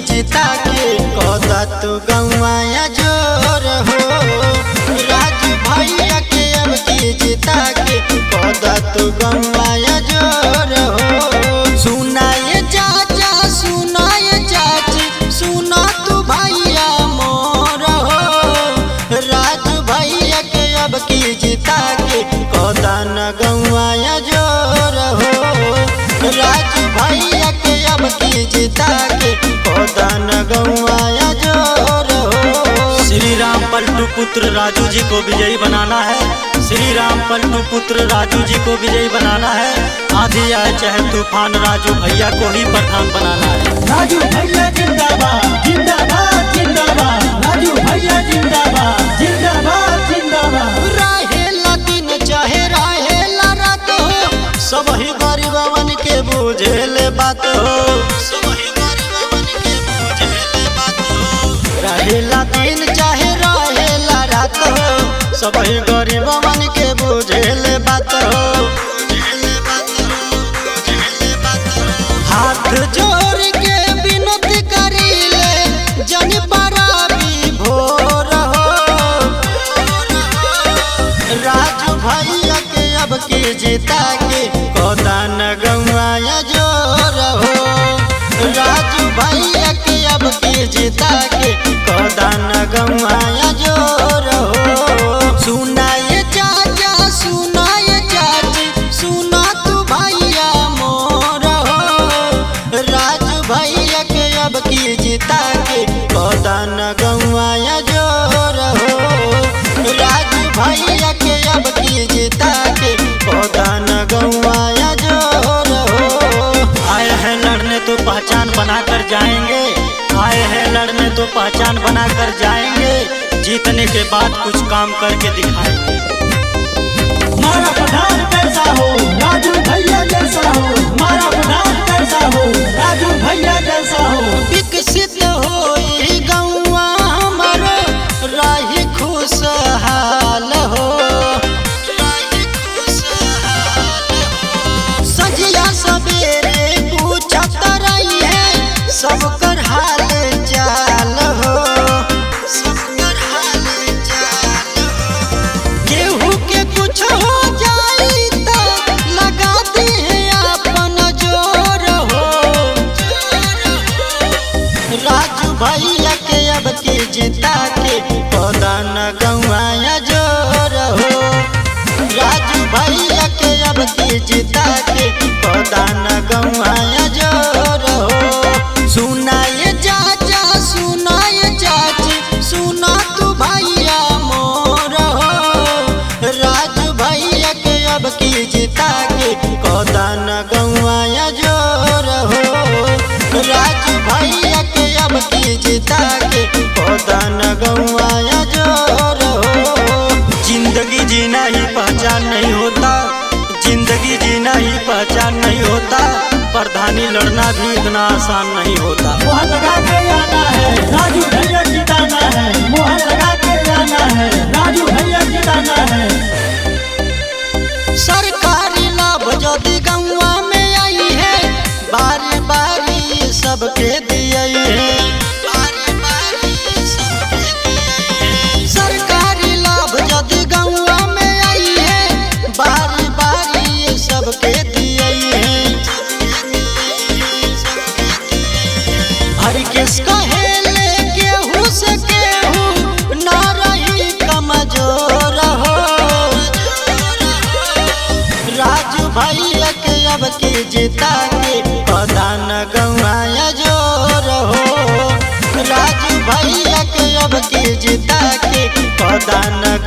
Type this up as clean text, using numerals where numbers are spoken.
जिता के कदा तू गौया जोर हो। राजू भैया के अब की जिता के कदा तू गौया जोर हो। सुनाए चाचा सुनाए चाची सुना तू भैया मोर हो। राजू भैया के अब की जिता के कदा न गौया जोर हो। राजू भैया के अब की जिता के कदा न गौया जोर हो। श्री राम पलटू पुत्र राजू जी को विजयी बनाना है। श्री राम पलटू पुत्र राजू जी को विजयी बनाना है। आधी आए चाहे तूफान राजू भैया को ही प्रधान बनाना है। राजू भैया जिंदाबाद जिंदाबाद जिंदाबाद। राजू भैया जिंदाबाद जिंदाबाद जिंदाबाद। रहेला दिन चाहे रहेला रात हो सब ही गरीबवन के बुझेले बात हो। सब ही गरीबवन के बुझेले बात हो। रहेला दिन चाहे रहेला रात हो सब ही गरीबवन के बुझेले बात हो। हाथ जोड़ के विनती करीले जन पराबी भोर हो। राजू भैया के अब की जिता के कदा न गौया जोर हो। राजू भैया के अब की जिता के कदा न गौया जोर हो। सुनाए चाचा सुनाए चाची सुना तू भैया मोर हो। राजू भैया के अब की जिता के कदा न गौया जोर हो। राजू भैया के अब की जिता के कदा न गौया जोर हो। आए हैं लड़ने तो पहचान बनाकर जाएंगे। आए हैं लड़ने तो पहचान बनाकर जाएंगे। जीतने के बाद कुछ काम करके दिखाएंगे। हमारा प्रधान कैसा हो राजू भैया जैसा हो। हमारा प्रधान कैसा हो राजू भैया जैसा हो। विकसित हो गौआ हमारो राही खुशहाल हो। सजिया सवेरे पूछत रही है सबकर हाल चाल हो। सबकर हाल चाल हो। केहू के कुछ हो जाई तो लगाती है अपन जोर हो। राजू भैया के अब की जिता के कदा न गौया जोर हो। राजू भैया के अब की जिता के कदा न गौया जोर हो। सुनाए चाचा सुनाए चाची सुना तू भैया मोर हो। राजू भैया के अब की जिता के कदा न गौया जोर हो। राजू भैया के अब की जिता के कदा न गौया जोर हो। जिंदगी जीना ही पहचान नहीं होता। जिंदगी जीना ही पहचान नहीं होता। प्रधानी लड़ना भी इतना आसान नहीं होता। मोहर लगा के आना है राजू भैया जिताना है। मोहर लगा के आना है राजू भैया जिताना है। सरकारी लाभ यदि गौआ में आई है बारी बारी सबके दिए है। बारी बारी सबके दिए है। सरकारी लाभ यदि गौआ में आई है बारी बारी सबके दिए है। हर किस कहेले केहू से केहू ना रही कमजोर हो। राजू भैया के अब की जिता के कदा न गौया जोर हो। राजू भैया के अब की जिता के कदा न